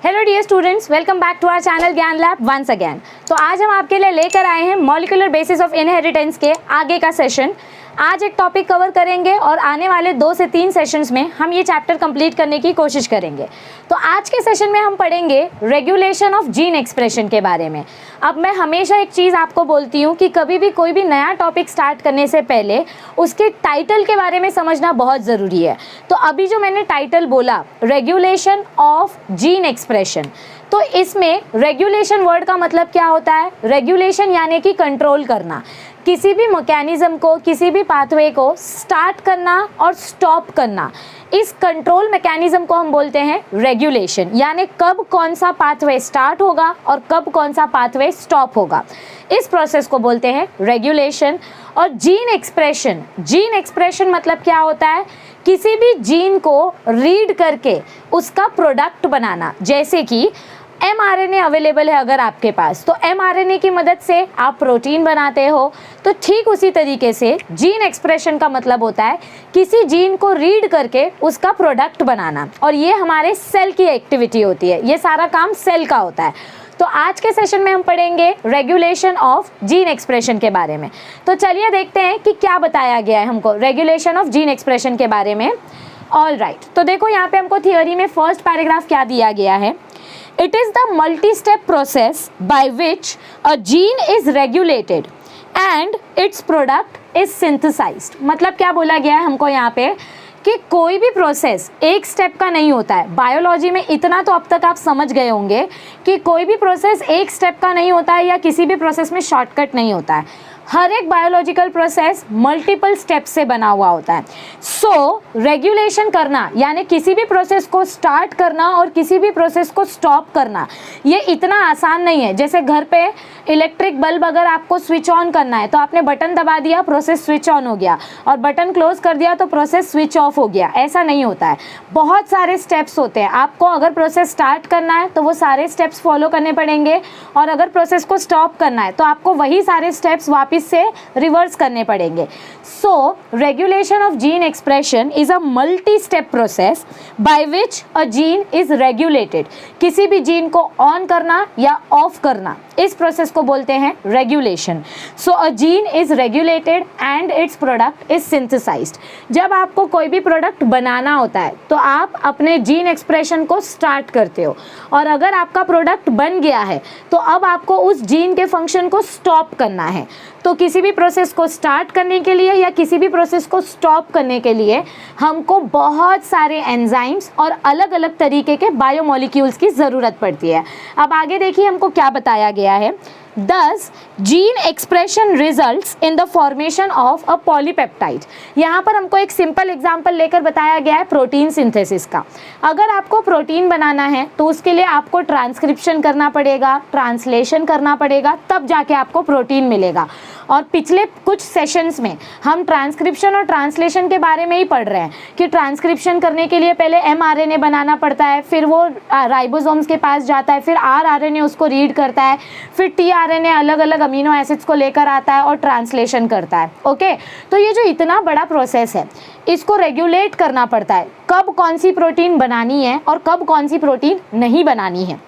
Hello dear students, welcome back to our channel Gyan lab once again. तो आज हम आपके लिए लेकर आए हैं मॉलिक्यूलर बेसिस ऑफ इनहेरिटेंस के आगे का सेशन। आज एक टॉपिक कवर करेंगे और आने वाले 2 से 3 सेशंस में हम ये चैप्टर कंप्लीट करने की कोशिश करेंगे। तो आज के सेशन में हम पढ़ेंगे रेगुलेशन ऑफ जीन एक्सप्रेशन के बारे में। अब मैं हमेशा एक चीज़ आपको बोलती हूँ कि कभी भी कोई भी नया टॉपिक स्टार्ट करने से पहले उसके टाइटल के बारे में समझना बहुत ज़रूरी है। तो अभी जो मैंने टाइटल बोला, रेगुलेशन ऑफ जीन एक्सप्रेशन, तो इसमें रेगुलेशन वर्ड का मतलब क्या होता है? रेगुलेशन यानी कि कंट्रोल करना, किसी भी मैकेनिज्म को, किसी भी पाथवे को स्टार्ट करना और स्टॉप करना। इस कंट्रोल मैकेनिज्म को हम बोलते हैं रेगुलेशन, यानी कब कौन सा पाथवे स्टार्ट होगा और कब कौन सा पाथवे स्टॉप होगा, इस प्रोसेस को बोलते हैं रेगुलेशन। और जीन एक्सप्रेशन मतलब क्या होता है? किसी भी जीन को रीड करके उसका प्रोडक्ट बनाना। जैसे कि mRNA अवेलेबल है अगर आपके पास, तो mRNA की मदद से आप प्रोटीन बनाते हो। तो ठीक उसी तरीके से जीन एक्सप्रेशन का मतलब होता है किसी जीन को रीड करके उसका प्रोडक्ट बनाना, और ये हमारे सेल की एक्टिविटी होती है। ये सारा काम सेल का होता है। तो आज के सेशन में हम पढ़ेंगे रेगुलेशन ऑफ जीन एक्सप्रेशन के बारे में। तो चलिए देखते हैं कि क्या बताया गया है हमको रेगुलेशन ऑफ जीन एक्सप्रेशन के बारे में। ऑल राइट, तो देखो यहाँ पे हमको थियोरी में फर्स्ट पैराग्राफ क्या दिया गया है। It is the multi-step process by which a gene is regulated and its product is synthesized। मतलब क्या बोला गया है हमको यहाँ पे कि कोई भी प्रोसेस एक स्टेप का नहीं होता है। बायोलॉजी में इतना तो अब तक आप समझ गए होंगे कि कोई भी प्रोसेस एक स्टेप का नहीं होता है या किसी भी प्रोसेस में शॉर्टकट नहीं होता है। हर एक बायोलॉजिकल प्रोसेस मल्टीपल स्टेप से बना हुआ होता है। सो रेगुलेशन करना यानी किसी भी प्रोसेस को स्टार्ट करना और किसी भी प्रोसेस को स्टॉप करना, ये इतना आसान नहीं है। जैसे घर पे इलेक्ट्रिक बल्ब अगर आपको स्विच ऑन करना है तो आपने बटन दबा दिया, प्रोसेस स्विच ऑन हो गया, और बटन क्लोज कर दिया तो प्रोसेस स्विच ऑफ हो गया। ऐसा नहीं होता है, बहुत सारे स्टेप्स होते हैं। आपको अगर प्रोसेस स्टार्ट करना है तो वो सारे स्टेप्स फॉलो करने पड़ेंगे, और अगर प्रोसेस को स्टॉप करना है तो आपको वही सारे स्टेप्स वापस से रिवर्स करने पड़ेंगे। So regulation of gene expression is a multi step process by which a gene is regulated. किसी भी जीन को ऑन करना या ऑफ करना, इस प्रोसेस को बोलते हैं regulation. So a gene is regulated and its product is synthesised. जब आपको कोई भी प्रोडक्ट बनाना होता है तो आप अपने जीन एक्सप्रेशन को स्टार्ट करते हो, और अगर आपका प्रोडक्ट बन गया है तो अब आपको उस जीन के फंक्शन को स्टॉप करना है। तो किसी भी प्रोसेस को स्टार्ट करने के लिए या किसी भी प्रोसेस को स्टॉप करने के लिए हमको बहुत सारे एंजाइम्स और अलग अलग तरीके के बायोमोलिक्यूल्स की ज़रूरत पड़ती है। अब आगे देखिए हमको क्या बताया गया है। Thus, gene expression results in the formation of a polypeptide। यहाँ पर हमको एक सिंपल एग्जांपल लेकर बताया गया है प्रोटीन सिंथेसिस का। अगर आपको प्रोटीन बनाना है तो उसके लिए आपको ट्रांसक्रिप्शन करना पड़ेगा, ट्रांसलेशन करना पड़ेगा, तब जाके आपको प्रोटीन मिलेगा। और पिछले कुछ सेशंस में हम ट्रांसक्रिप्शन और ट्रांसलेशन के बारे में ही पढ़ रहे हैं कि ट्रांसक्रिप्शन करने के लिए पहले mRNA बनाना पड़ता है, फिर वो राइबोसोम्स के पास जाता है, फिर rRNA उसको रीड करता है, फिर tRNA अलग अलग अमीनो एसिड्स को लेकर आता है और ट्रांसलेशन करता है। ओके, तो ये जो इतना बड़ा प्रोसेस है इसको रेगुलेट करना पड़ता है, कब कौन सी प्रोटीन बनानी है और कब कौन सी प्रोटीन नहीं बनानी है।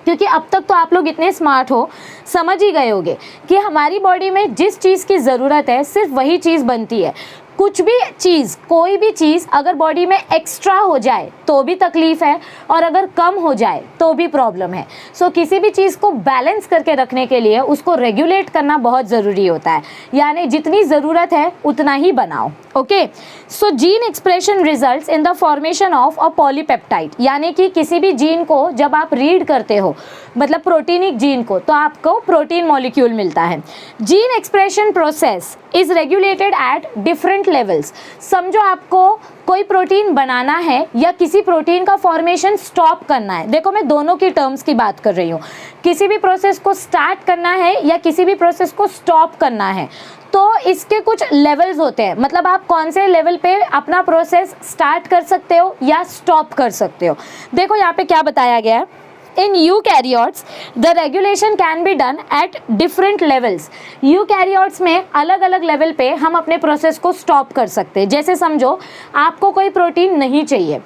क्योंकि अब तक तो आप लोग इतने स्मार्ट हो, समझ ही गए होंगे कि हमारी बॉडी में जिस चीज़ की ज़रूरत है सिर्फ वही चीज़ बनती है। कुछ भी चीज़, कोई भी चीज़ अगर बॉडी में एक्स्ट्रा हो जाए तो भी तकलीफ़ है, और अगर कम हो जाए तो भी प्रॉब्लम है। सो किसी भी चीज़ को बैलेंस करके रखने के लिए उसको रेगुलेट करना बहुत ज़रूरी होता है, यानी जितनी ज़रूरत है उतना ही बनाओ। Okay, so gene expression results in the formation of a polypeptide, यानी कि किसी भी जीन को जब आप रीड करते हो, मतलब प्रोटीनिक जीन को, तो आपको प्रोटीन मॉलिक्यूल मिलता है। Gene expression process is regulated at different levels. समझो आपको कोई प्रोटीन बनाना है या किसी प्रोटीन का फॉर्मेशन स्टॉप करना है। देखो मैं दोनों की टर्म्स की बात कर रही हूँ, किसी भी प्रोसेस को स्टार्ट करना है या किसी भी प्रोसेस को स्टॉप करना है, तो इसके कुछ लेवल्स होते हैं। मतलब आप कौन से लेवल पे अपना प्रोसेस स्टार्ट कर सकते हो या स्टॉप कर सकते हो। देखो यहाँ पे क्या बताया गया है। In eukaryotes, the regulation can be done at different levels। Eukaryotes में अलग अलग लेवल पे हम अपने प्रोसेस को स्टॉप कर सकते हैं। जैसे समझो आपको कोई प्रोटीन नहीं चाहिए,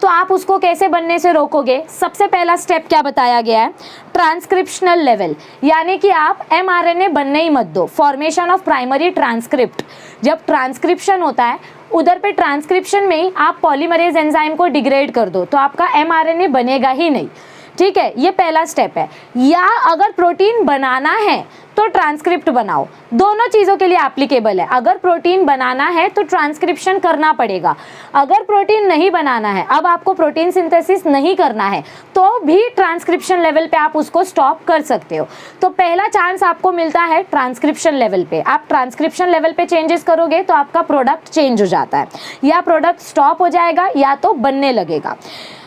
तो आप उसको कैसे बनने से रोकोगे? सबसे पहला स्टेप क्या बताया गया है? ट्रांसक्रिप्शनल लेवल, यानी कि आप mRNA बनने ही मत दो। फॉर्मेशन ऑफ प्राइमरी ट्रांसक्रिप्ट, जब ट्रांसक्रिप्शन होता है उधर पे ट्रांसक्रिप्शन में ही आप पॉलीमरेज एंजाइम को डिग्रेड कर दो तो आपका mRNA बनेगा ही नहीं। ठीक है, ये पहला स्टेप है। या अगर प्रोटीन बनाना है तो ट्रांसक्रिप्ट बनाओ, दोनों चीज़ों के लिए एप्लीकेबल है। अगर प्रोटीन बनाना है तो ट्रांसक्रिप्शन करना पड़ेगा, अगर प्रोटीन नहीं बनाना है, अब आपको प्रोटीन सिंथेसिस नहीं करना है तो भी ट्रांसक्रिप्शन लेवल पे आप उसको स्टॉप कर सकते हो। तो पहला चांस आपको मिलता है ट्रांसक्रिप्शन लेवल पे। आप ट्रांसक्रिप्शन लेवल पे चेंजेस करोगे तो आपका प्रोडक्ट चेंज हो जाता है, या प्रोडक्ट स्टॉप हो जाएगा या तो बनने लगेगा।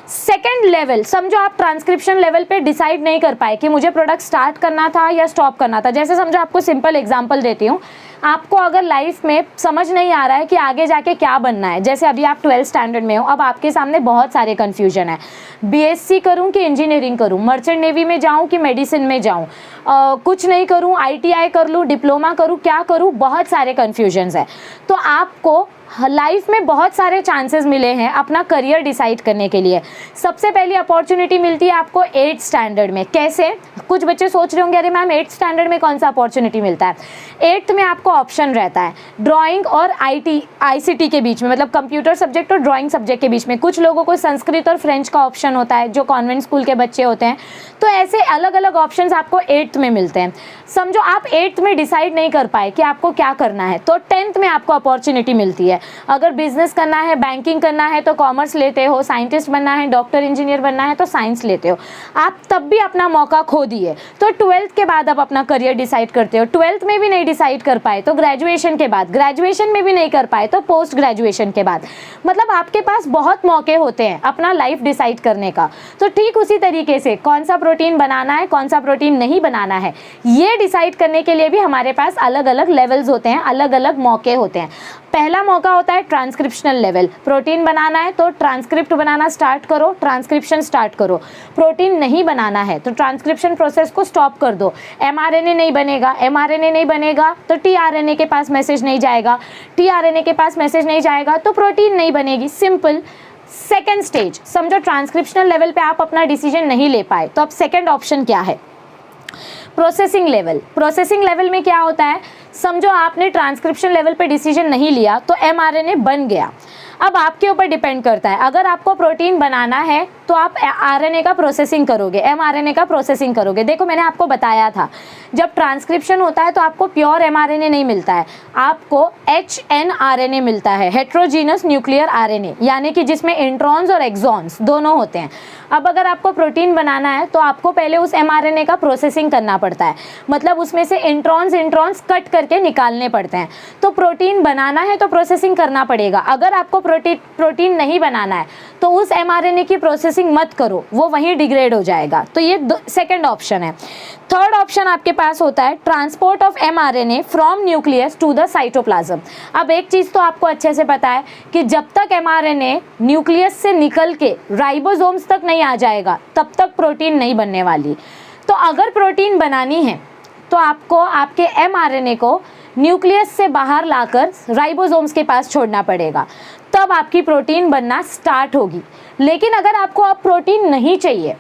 सेकेंड लेवल, समझो आप ट्रांसक्रिप्शन लेवल पे डिसाइड नहीं कर पाए कि मुझे प्रोडक्ट स्टार्ट करना था या स्टॉप करना था। जैसे समझो, आपको सिंपल एग्जांपल देती हूँ, आपको अगर लाइफ में समझ नहीं आ रहा है कि आगे जाके क्या बनना है, जैसे अभी आप 12th स्टैंडर्ड में हो, अब आपके सामने बहुत सारे कन्फ्यूजन है, बीएससी करूं कि इंजीनियरिंग करूं, मर्चेंट नेवी में जाऊं कि मेडिसिन में जाऊं, कुछ नहीं करूं, आईटीआई कर लूं, डिप्लोमा करूं, क्या करूं, बहुत सारे कन्फ्यूजन्स है। तो आपको लाइफ में बहुत सारे चांसेस मिले हैं अपना करियर डिसाइड करने के लिए। सबसे पहली अपॉर्चुनिटी मिलती है आपको 8th स्टैंडर्ड में। कैसे? कुछ बच्चे सोच रहे होंगे, अरे मैम 8th स्टैंडर्ड में कौन सा अपॉर्चुनिटी मिलता है? 8th में आपको ऑप्शन रहता है ड्राइंग और आईसीटी के बीच में, मतलब कंप्यूटर सब्जेक्ट और ड्राइंग सब्जेक्ट के बीच में। कुछ लोगों को संस्कृत और फ्रेंच का ऑप्शन होता है जो कॉन्वेंट स्कूल के बच्चे होते हैं। तो ऐसे अलग अलग ऑप्शंस आपको 8th में मिलते हैं। समझो आप 8th में डिसाइड नहीं कर पाए कि आपको क्या करना है, तो 10th में आपको अपॉर्चुनिटी मिलती है। अगर बिजनेस करना है, बैंकिंग करना है तो कॉमर्स लेते हो, साइंटिस्ट बनना है, डॉक्टर इंजीनियर बनना है तो साइंस लेते हो। आप तब भी अपना मौका खो दिए, तो 12th के बाद आप अपना करियर डिसाइड करते हो। 12th में भी नहीं डिसाइड कर पाए तो ग्रेजुएशन के बाद, ग्रेजुएशन में भी नहीं कर पाए तो पोस्ट ग्रेजुएशन के बाद। मतलब आपके पास बहुत मौके होते हैं अपना लाइफ डिसाइड करने का। तो ठीक उसी तरीके से कौन सा प्रोटीन बनाना है, कौन सा प्रोटीन नहीं बनाना है, ये डिसाइड करने के लिए भी हमारे पास अलग अलग लेवल्स होते हैं, अलग अलग मौके होते हैं। पहला मौका होता है ट्रांसक्रिप्शनल लेवल। प्रोटीन बनाना है तो ट्रांसक्रिप्ट बनाना स्टार्ट करो, ट्रांसक्रिप्शन स्टार्ट करो। प्रोटीन नहीं बनाना है तो ट्रांसक्रिप्शन प्रोसेस को स्टॉप कर दो। mRNA नहीं बनेगा, mRNA नहीं बनेगा तो tRNA के पास मैसेज नहीं जाएगा, tRNA के पास मैसेज नहीं जाएगा तो प्रोटीन नहीं बनेगी। सिंपल। सेकेंड स्टेज, समझो ट्रांसक्रिप्शनल लेवल पे आप अपना डिसीजन नहीं ले पाए तो अब सेकेंड ऑप्शन क्या है? Processing level. प्रोसेसिंग लेवल में क्या होता है? समझो आपने ट्रांसक्रिप्शन लेवल पे डिसीजन नहीं लिया तो mRNA बन गया। अब आपके ऊपर डिपेंड करता है, अगर आपको प्रोटीन बनाना है तो आप RNA का प्रोसेसिंग करोगे, mRNA का प्रोसेसिंग करोगे। देखो मैंने आपको बताया था, जब ट्रांसक्रिप्शन होता है तो आपको प्योर mRNA नहीं मिलता है, आपको HNRNA मिलता है, हेट्रोजीनस न्यूक्लियर RNA, यानी कि जिसमें इंट्रॉन्स और एक्सॉन्स दोनों होते हैं। अब अगर आपको प्रोटीन बनाना है तो आपको पहले उस mRNA का प्रोसेसिंग करना पड़ता है, मतलब उसमें से इंट्रॉन्स कट करके निकालने पड़ते हैं। तो प्रोटीन बनाना है तो प्रोसेसिंग करना पड़ेगा। अगर आपको प्रोटीन नहीं बनाना है तो उस mRNA की प्रोसेसिंग मत करो, वो वहीं डिग्रेड हो जाएगा। तो ये सेकंड ऑप्शन है। थर्ड ऑप्शन आपके पास होता है transport of mRNA from nucleus to the cytoplasm. अब एक चीज़ तो आपको अच्छे से पता है कि जब तक mRNA न्यूक्लियस से निकल के राइबोसोम्स तक नहीं आ जाएगा तब तक प्रोटीन नहीं बनने वाली। तो अगर प्रोटीन बनानी है तो आपको आपके mRNA को न्यूक्लियस से बाहर लाकर राइबोसोम्स के पास छोड़ना पड़ेगा, तब आपकी प्रोटीन बनना स्टार्ट होगी। लेकिन अगर आपको अब प्रोटीन नहीं चाहिए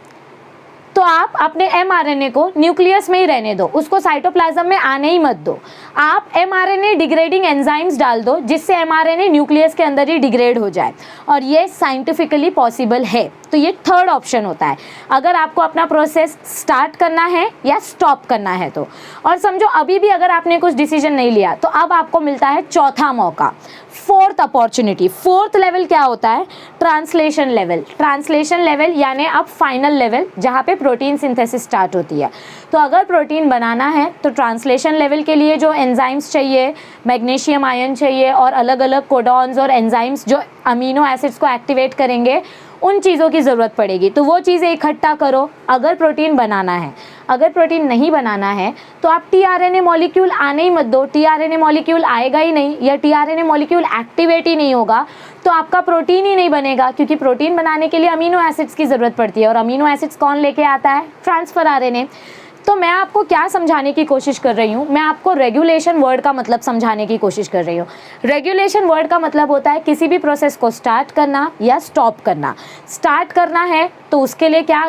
तो आप अपने mRNA को न्यूक्लियस में ही रहने दो, उसको साइटोप्लाज्म में आने ही मत दो। आप mRNA डिग्रेडिंग एंजाइम्स डाल दो जिससे mRNA न्यूक्लियस के अंदर ही डिग्रेड हो जाए, और ये साइंटिफिकली पॉसिबल है। तो ये थर्ड ऑप्शन होता है अगर आपको अपना प्रोसेस स्टार्ट करना है या स्टॉप करना है तो। और समझो अभी भी अगर आपने कुछ डिसीजन नहीं लिया तो अब आपको मिलता है चौथा मौका, फोर्थ अपॉर्चुनिटी। फोर्थ लेवल क्या होता है? Translation level. ट्रांसलेशन लेवल यानी अब फाइनल लेवल जहाँ पे प्रोटीन सिंथेसिस स्टार्ट होती है। तो अगर प्रोटीन बनाना है तो ट्रांसलेशन लेवल के लिए जो एंजाइम्स चाहिए, मैग्नीशियम आयन चाहिए और अलग अलग कोडॉन्स और एंजाइम्स जो अमीनो एसिड्स को एक्टिवेट करेंगे, उन चीज़ों की ज़रूरत पड़ेगी। तो वो चीज़ें इकट्ठा करो अगर प्रोटीन बनाना है। अगर प्रोटीन नहीं बनाना है तो आप tRNA मॉलिक्यूल आने ही मत दो। tRNA मॉलिक्यूल आएगा ही नहीं या tRNA मॉलिक्यूल एक्टिवेट ही नहीं होगा तो आपका प्रोटीन ही नहीं बनेगा, क्योंकि प्रोटीन बनाने के लिए अमीनो एसिड्स की ज़रूरत पड़ती है, और अमीनो एसिड्स कौन लेके आता है? Transfer RNA। तो मैं आपको क्या समझाने की कोशिश कर रही हूँ, मैं आपको रेगुलेशन वर्ड का मतलब समझाने की कोशिश कर रही हूँ। रेगुलेशन वर्ड का मतलब होता है किसी भी प्रोसेस को स्टार्ट करना या स्टॉप करना। स्टार्ट करना है तो उसके लिए क्या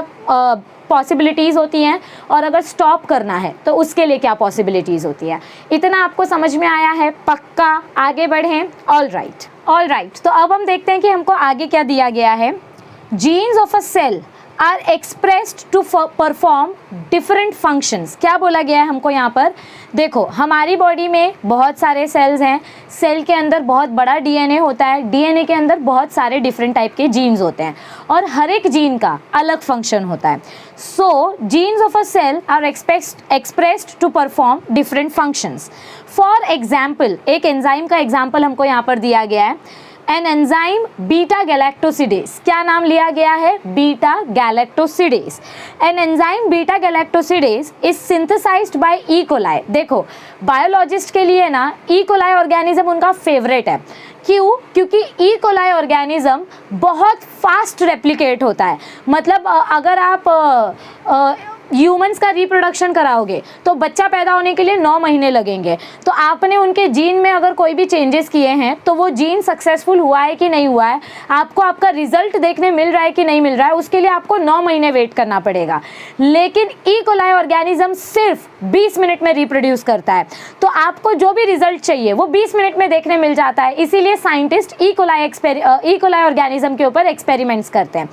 पॉसिबिलिटीज़ होती हैं, और अगर स्टॉप करना है तो उसके लिए क्या पॉसिबिलिटीज़ होती है। इतना आपको समझ में आया है? पक्का? आगे बढ़ें? All right. तो अब हम देखते हैं कि हमको आगे क्या दिया गया है। Genes of a cell are expressed to perform different functions. क्या बोला गया है हमको यहाँ पर? देखो, हमारी बॉडी में बहुत सारे सेल्स हैं, सेल के अंदर बहुत बड़ा डीएनए होता है, डीएनए के अंदर बहुत सारे डिफरेंट टाइप के जीन्स होते हैं और हर एक जीन का अलग फंक्शन होता है। So genes of a cell are expressed to perform different functions. For example, एक एंजाइम का एग्जाम्पल हमको यहाँ पर दिया गया है, एन एंजाइम बीटा गैलेक्टोसिडेज। क्या नाम लिया गया है? Beta galactosidase. An enzyme beta galactosidase is synthesised by E coli. देखो, बायोलॉजिस्ट के लिए ना ई कोलाई ऑर्गेनिज्म उनका फेवरेट है। क्यों? क्योंकि ई कोलाई ऑर्गेनिज्म बहुत फास्ट रेप्लिकेट होता है। मतलब अगर आप ह्यूमंस का रिप्रोडक्शन कराओगे तो बच्चा पैदा होने के लिए 9 महीने लगेंगे। तो आपने उनके जीन में अगर कोई भी चेंजेस किए हैं तो वो जीन सक्सेसफुल हुआ है कि नहीं हुआ है, आपको आपका रिजल्ट देखने मिल रहा है कि नहीं मिल रहा है, उसके लिए आपको 9 महीने वेट करना पड़ेगा। लेकिन ई कोलाई ऑर्गेनिज्म सिर्फ 20 मिनट में रिप्रोड्यूस करता है, तो आपको जो भी रिजल्ट चाहिए वो 20 मिनट में देखने मिल जाता है। इसीलिए साइंटिस्ट ई कोलाई ऑर्गेनिज्म के ऊपर एक्सपेरिमेंट्स करते हैं।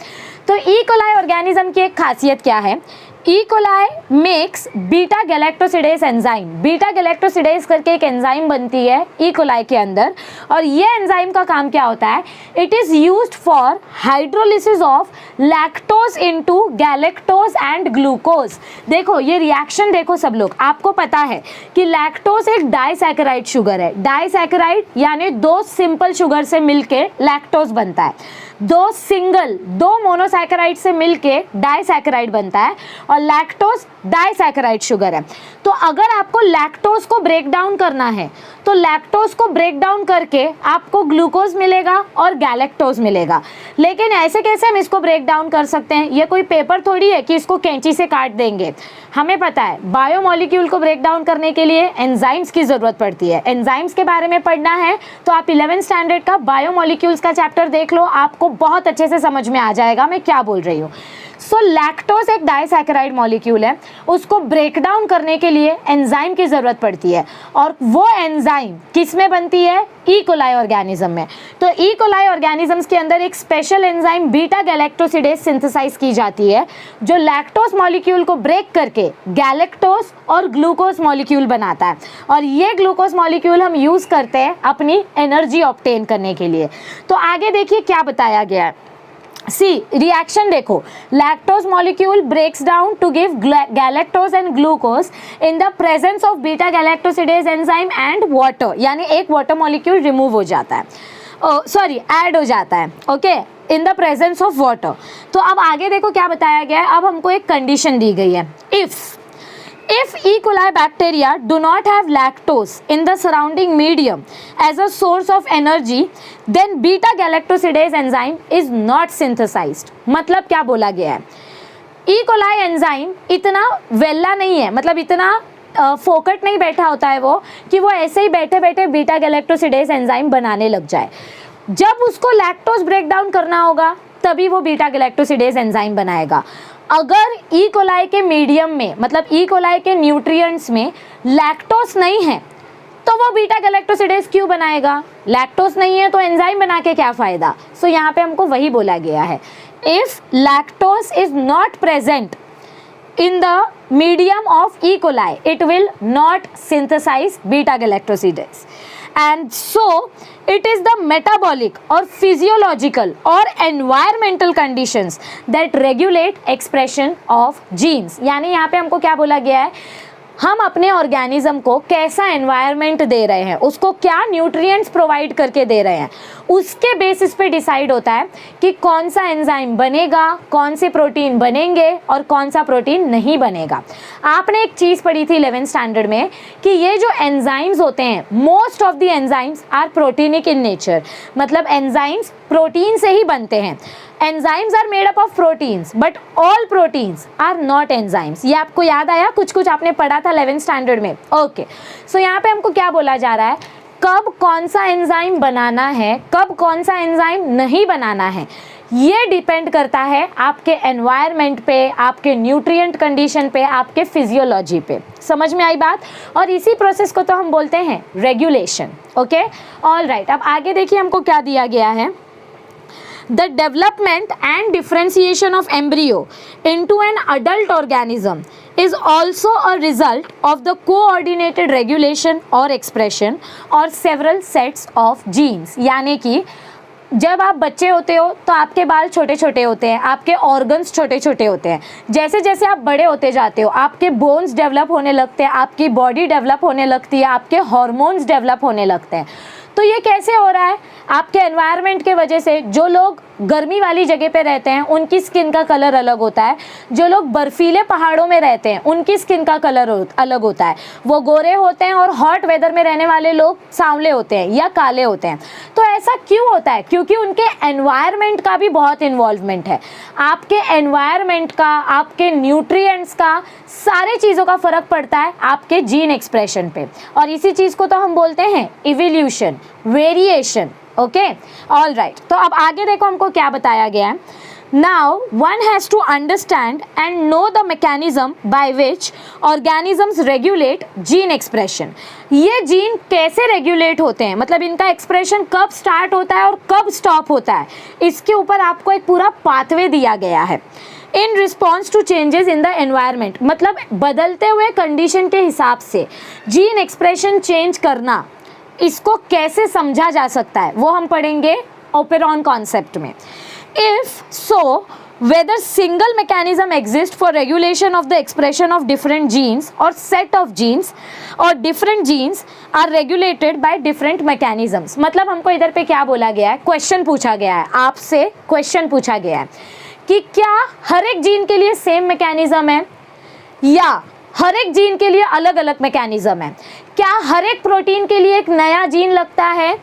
तो ई कोलाई ऑर्गेनिज्म की एक खासियत क्या है? E coli makes beta galactosidase enzyme. Beta galactosidase करके एक एंजाइम बनती है ई कोलाई के अंदर, और ये एंजाइम का काम क्या होता है? It is used for hydrolysis of lactose into galactose and glucose. देखो, ये रिएक्शन देखो सब लोग, आपको पता है कि लैक्टोज एक डाइसैकेराइड शुगर है। डाइसैकेराइड यानी 2 सिंपल शुगर से मिलके लैक्टोज बनता है, 2 मोनोसैकेराइड से मिलके डाइसैकेराइड बनता है, और लैक्टोज डाइसैकेराइड शुगर है। तो अगर आपको लैक्टोज को ब्रेक डाउन करना है तो लैक्टोज को ब्रेक डाउन करके आपको ग्लूकोज मिलेगा और गैलेक्टोज मिलेगा। लेकिन ऐसे कैसे हम इसको ब्रेक डाउन कर सकते हैं? ये कोई पेपर थोड़ी है कि इसको कैंची से काट देंगे। हमें पता है बायोमोलिक्यूल को ब्रेक डाउन करने के लिए एंजाइम्स की ज़रूरत पड़ती है। एंजाइम्स के बारे में पढ़ना है तो आप 11th स्टैंडर्ड का बायोमोलिक्यूल्स का चैप्टर देख लो, आपको बहुत अच्छे से समझ में आ जाएगा मैं क्या बोल रही हूँ। सो लैक्टोज एक डाइसैकेराइड मॉलिक्यूल है, उसको ब्रेक डाउन करने के लिए एंजाइम की ज़रूरत पड़ती है, और वो एंजाइम किस में बनती है? ई कोलाई ऑर्गेनिज्म में। तो ई कोलाई ऑर्गेनिजम्स के अंदर एक special enzyme beta galactosidase synthesise की जाती है, जो लैक्टोज मॉलिक्यूल को ब्रेक करके गैलेक्टोज और ग्लूकोज मॉलिक्यूल बनाता है, और ये ग्लूकोज मॉलिक्यूल हम यूज़ करते हैं अपनी एनर्जी ऑब्टेन करने के लिए। तो आगे देखिए क्या बताया गया है। सी रिएक्शन देखो, lactose molecule breaks down to give galactose and glucose in the presence of beta galactosidase enzyme and water, यानी एक वाटर मॉलिक्यूल रिमूव हो जाता है, ऐड हो जाता है, okay, in the presence of water. तो अब आगे देखो क्या बताया गया है। अब हमको एक कंडीशन दी गई है, If E. coli bacteria do not have lactose in the surrounding medium as a source of energy, then beta galactosidase enzyme is not synthesized। मतलब क्या बोला गया है? E. coli एंजाइम इतना वेला नहीं है, मतलब इतना फोकट नहीं बैठा होता है वो कि वो ऐसे ही बैठे बैठे बीटा गैलेक्टोसिडेज एंजाइम बनाने लग जाए। जब उसको लैक्टोज ब्रेक डाउन करना होगा तभी वो बीटा गैलेक्टोसिडेज एंजाइम बनाएगा। अगर ई कोलाई के मीडियम में, मतलब ई कोलाई के न्यूट्रिएंट्स में लैक्टोज नहीं है तो वो बीटा गैलेक्टोसिडेज क्यों बनाएगा? लैक्टोज नहीं है तो एंजाइम बना के क्या फ़ायदा? सो यहाँ पे हमको वही बोला गया है, if lactose is not present in the medium of E. coli, it will not synthesize beta galactosidase, and so it is the metabolic or physiological or environmental conditions that regulate expression of genes। यानी यहाँ पे हमको क्या बोला गया है, हम अपने ऑर्गेनिज्म को कैसा एनवायरनमेंट दे रहे हैं, उसको क्या न्यूट्रिएंट्स प्रोवाइड करके दे रहे हैं, उसके बेसिस पे डिसाइड होता है कि कौन सा एंजाइम बनेगा, कौन से प्रोटीन बनेंगे और कौन सा प्रोटीन नहीं बनेगा। आपने एक चीज़ पढ़ी थी 11th स्टैंडर्ड में कि ये जो एंजाइम्स होते हैं, most of the enzymes are proteinic in nature, मतलब एंजाइम्स प्रोटीन से ही बनते हैं। Enzymes are made up of proteins but all proteins are not enzymes. ये आपको याद आया, कुछ कुछ आपने पढ़ा था 11th स्टैंडर्ड में। ओके, सो यहाँ पे हमको क्या बोला जा रहा है, कब कौन सा एंजाइम बनाना है, कब कौन सा एंजाइम नहीं बनाना है, ये डिपेंड करता है आपके एनवायरनमेंट पे, आपके न्यूट्रिएंट कंडीशन पे, आपके फिजियोलॉजी पे। समझ में आई बात? और इसी प्रोसेस को तो हम बोलते हैं रेगुलेशन। Okay, all right. अब आगे देखिए हमको क्या दिया गया है। The development and differentiation of embryo into an adult organism is also a result of the coordinated regulation or expression or several sets of genes। यानी कि जब आप बच्चे होते हो तो आपके बाल छोटे छोटे होते हैं, आपके ऑर्गन्स छोटे छोटे होते हैं। जैसे जैसे आप बड़े होते जाते हो आपके बोन्स डेवलप होने लगते हैं, आपकी बॉडी डेवलप होने लगती है, आपके हार्मोन्स डेवलप होने लगते हैं। तो ये कैसे हो रहा है? आपके एनवायरनमेंट के वजह से। जो लोग गर्मी वाली जगह पे रहते हैं उनकी स्किन का कलर अलग होता है, जो लोग बर्फीले पहाड़ों में रहते हैं उनकी स्किन का कलर अलग होता है, वो गोरे होते हैं, और हॉट वेदर में रहने वाले लोग सांवले होते हैं या काले होते हैं। तो ऐसा क्यों होता है? क्योंकि उनके एनवायरनमेंट का भी बहुत इन्वॉल्वमेंट है। आपके एनवायरनमेंट का, आपके न्यूट्रिएंट्स का, सारे चीज़ों का फ़र्क पड़ता है आपके जीन एक्सप्रेशन पे, और इसी चीज़ को तो हम बोलते हैं evolution, variation. Okay, all right. तो अब आगे देखो हमको क्या बताया गया है। Now one has to understand and know the mechanism by which organisms regulate gene expression. ये जीन कैसे रेगुलेट होते हैं, मतलब इनका एक्सप्रेशन कब स्टार्ट होता है और कब स्टॉप होता है, इसके ऊपर आपको एक पूरा पाथवे दिया गया है। In response to changes in the environment, मतलब बदलते हुए कंडीशन के हिसाब से जीन एक्सप्रेशन चेंज करना, इसको कैसे समझा जा सकता है वो हम पढ़ेंगे ओपेरॉन कॉन्सेप्ट में। If so whether single mechanism exists for regulation of the expression of different genes or set of genes or different genes are regulated by different mechanisms। मतलब हमको इधर पे क्या बोला गया है, क्वेश्चन पूछा गया है, आपसे क्वेश्चन पूछा गया है कि क्या हर एक जीन के लिए सेम मैकेनिज्म है या हर एक जीन के लिए अलग अलग मैकेनिज्म है, क्या हर एक प्रोटीन के लिए एक नया जीन लगता है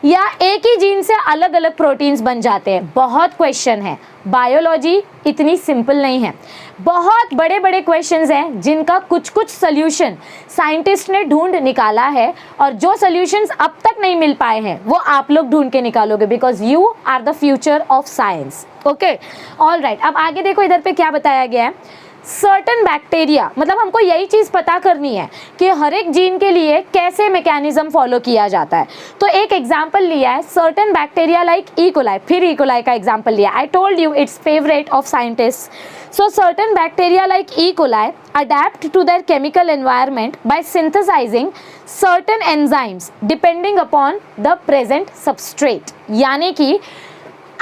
या एक ही जीन से अलग अलग प्रोटीन्स बन जाते हैं। बहुत क्वेश्चन है, बायोलॉजी इतनी सिंपल नहीं है, बहुत बड़े बड़े क्वेश्चंस हैं जिनका कुछ कुछ सोल्यूशन साइंटिस्ट ने ढूंढ निकाला है, और जो सोल्यूशंस अब तक नहीं मिल पाए हैं वो आप लोग ढूंढ के निकालोगे, because you are the future of science. Okay, all right. अब आगे देखो इधर पे क्या बताया गया है। सर्टन बैक्टीरिया, मतलब हमको यही चीज़ पता करनी है कि हर एक जीन के लिए कैसे मैकेनिज्म फॉलो किया जाता है। तो एक एग्जांपल लिया है, certain bacteria like E coli, फिर ई कोलाई का एग्जांपल लिया। I told you it's favourite of scientist. So certain bacteria like E coli adapt to their chemical environment by synthesising certain enzymes depending upon the present substrate. यानी कि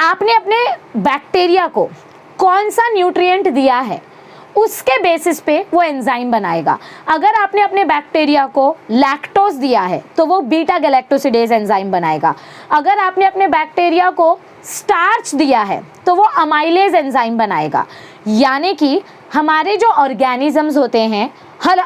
आपने अपने bacteria को कौन सा nutrient दिया है उसके बेसिस पे वो एंजाइम बनाएगा। अगर आपने अपने बैक्टीरिया को लैक्टोज दिया है तो वो बीटा गैलेक्टोसिडेज एंजाइम बनाएगा। अगर आपने अपने बैक्टीरिया को स्टार्च दिया है तो वो अमाइलेज एंजाइम बनाएगा। यानी कि हमारे जो ऑर्गेनिजम्स होते हैं,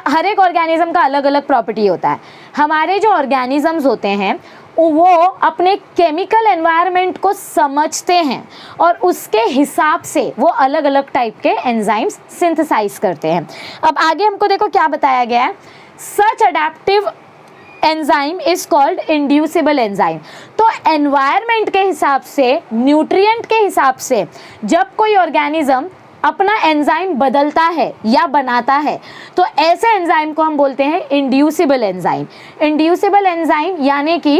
हर एक ऑर्गेनिज्म का अलग अलग प्रॉपर्टी होता है। हमारे जो ऑर्गेनिजम्स होते हैं वो अपने केमिकल एनवायरनमेंट को समझते हैं और उसके हिसाब से वो अलग अलग टाइप के एंजाइम्स सिंथेसाइज करते हैं। अब आगे हमको देखो क्या बताया गया है। Such adaptive enzyme is called inducible enzyme. तो एनवायरनमेंट के हिसाब से, न्यूट्रिएंट के हिसाब से जब कोई ऑर्गेनिज्म अपना एंजाइम बदलता है या बनाता है तो ऐसे एंजाइम को हम बोलते हैं इंड्यूसिबल एंजाइम। इंड्यूसिबल एंजाइम यानी कि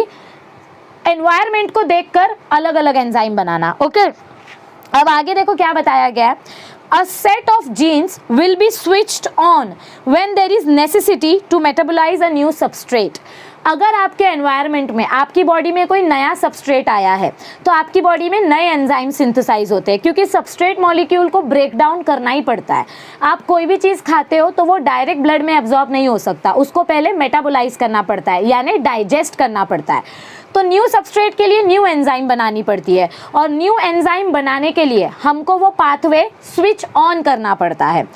एनवायरनमेंट को देखकर अलग अलग एंजाइम बनाना। ओके, अब आगे देखो क्या बताया गया है। A set of genes will be switched on when there is necessity to metabolize a new substrate। अगर आपके एनवायरनमेंट में, आपकी बॉडी में कोई नया सबस्ट्रेट आया है तो आपकी बॉडी में नए एंजाइम सिंथेसाइज होते हैं, क्योंकि सबस्ट्रेट मॉलिक्यूल को ब्रेक डाउन करना ही पड़ता है। आप कोई भी चीज़ खाते हो तो वो डायरेक्ट ब्लड में एब्जॉर्ब नहीं हो सकता, उसको पहले मेटाबोलाइज करना पड़ता है, यानी डाइजेस्ट करना पड़ता है। तो न्यू सबस्ट्रेट के लिए न्यू एंजाइम बनानी पड़ती है, और न्यू एंजाइम बनाने के लिए हमको वो पाथवे स्विच ऑन करना पड़ता है।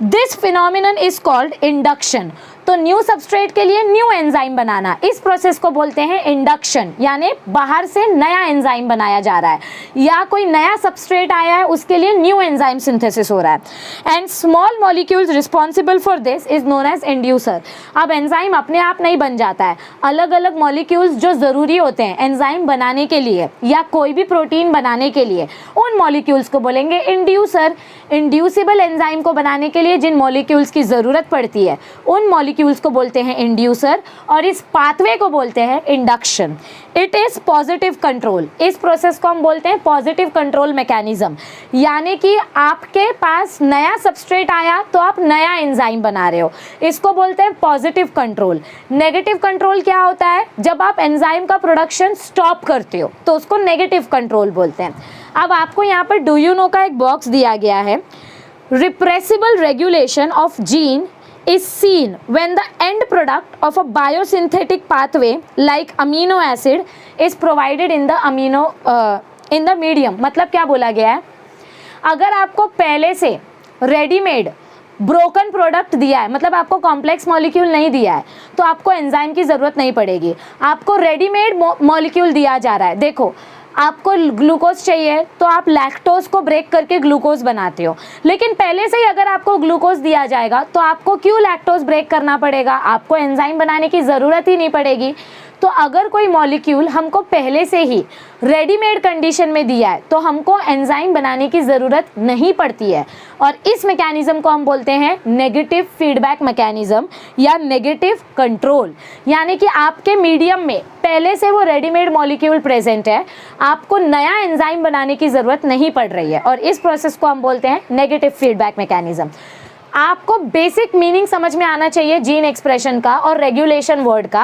This phenomenon is called induction. तो न्यू सबस्ट्रेट के लिए न्यू एंजाइम बनाना, इस प्रोसेस को बोलते हैं इंडक्शन, यानी बाहर से नया एंजाइम बनाया जा रहा है या कोई नया सबस्ट्रेट आया है उसके लिए न्यू एंजाइम सिंथेसिस हो रहा है। And small molecules responsible for this is known as inducer. अब एंजाइम अपने आप नहीं बन जाता है, अलग अलग मॉलिक्यूल्स जो ज़रूरी होते हैं एंजाइम बनाने के लिए या कोई भी प्रोटीन बनाने के लिए, उन मॉलिक्यूल्स को बोलेंगे इंड्यूसर। इंड्यूसिबल एंजाइम को बनाने के लिए जिन मॉलिक्यूल्स की ज़रूरत पड़ती है उन मॉलिक्यूल्स को बोलते हैं इंड्यूसर, और इस पाथवे को बोलते हैं induction. It is positive control, इस प्रोसेस को हम बोलते हैं पॉजिटिव कंट्रोल मैकेनिज्म, यानी कि आपके पास नया सबस्ट्रेट आया तो आप नया एंजाइम बना रहे हो, इसको बोलते हैं पॉजिटिव कंट्रोल। नेगेटिव कंट्रोल क्या होता है? जब आप एंजाइम का प्रोडक्शन स्टॉप करते हो तो उसको नेगेटिव कंट्रोल बोलते हैं। अब आपको यहाँ पर डू यू नो का एक बॉक्स दिया गया है। Repressible regulation of gene is seen when the end product of a biosynthetic pathway like amino acid is provided in the medium। मतलब क्या बोला गया है? अगर आपको पहले से रेडीमेड ब्रोकन प्रोडक्ट दिया है, मतलब आपको कॉम्प्लेक्स मॉलिक्यूल नहीं दिया है, तो आपको एंजाइम की ज़रूरत नहीं पड़ेगी। आपको रेडीमेड मॉलिक्यूल दिया जा रहा है, देखो आपको ग्लूकोज चाहिए तो आप लैक्टोज को ब्रेक करके ग्लूकोज बनाते हो, लेकिन पहले से ही अगर आपको ग्लूकोज दिया जाएगा तो आपको क्यों लैक्टोज ब्रेक करना पड़ेगा? आपको एंजाइम बनाने की ज़रूरत ही नहीं पड़ेगी। तो अगर कोई मॉलिक्यूल हमको पहले से ही रेडीमेड कंडीशन में दिया है तो हमको एंजाइम बनाने की ज़रूरत नहीं पड़ती है, और इस मैकेनिज़्म को हम बोलते हैं नेगेटिव फीडबैक मैकेनिज़्म या नेगेटिव कंट्रोल। यानी कि आपके मीडियम में पहले से वो रेडीमेड मॉलिक्यूल प्रेजेंट है, आपको नया एंजाइम बनाने की ज़रूरत नहीं पड़ रही है, और इस प्रोसेस को हम बोलते हैं नेगेटिव फीडबैक मैकेनिज़्म। आपको बेसिक मीनिंग समझ में आना चाहिए जीन एक्सप्रेशन का और रेगुलेशन वर्ड का।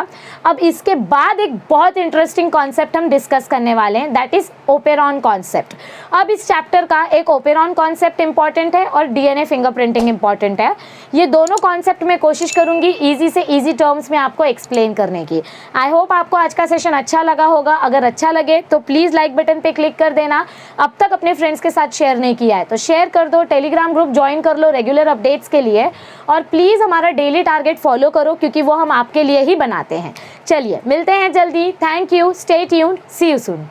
अब इसके बाद एक बहुत इंटरेस्टिंग कॉन्सेप्ट हम डिस्कस करने वाले हैं, दैट इज ओपेरॉन कॉन्सेप्ट। अब इस चैप्टर का एक ओपेरॉन कॉन्सेप्ट इंपॉर्टेंट है और डीएनए फिंगरप्रिंटिंग इंपॉर्टेंट है। ये दोनों कॉन्सेप्ट मैं कोशिश करूंगी ईजी से ईजी टर्म्स में आपको एक्सप्लेन करने की। आई होप आपको आज का सेशन अच्छा लगा होगा। अगर अच्छा लगे तो प्लीज़ लाइक बटन पे क्लिक कर देना। अब तक अपने फ्रेंड्स के साथ शेयर नहीं किया है तो शेयर कर दो, टेलीग्राम ग्रुप ज्वाइन कर लो रेगुलर अपडेट्स के लिए, और प्लीज़ हमारा डेली टारगेट फॉलो करो क्योंकि वो हम आपके लिए ही बनाते हैं। चलिए मिलते हैं जल्दी। Thank you, stay tuned, see you soon.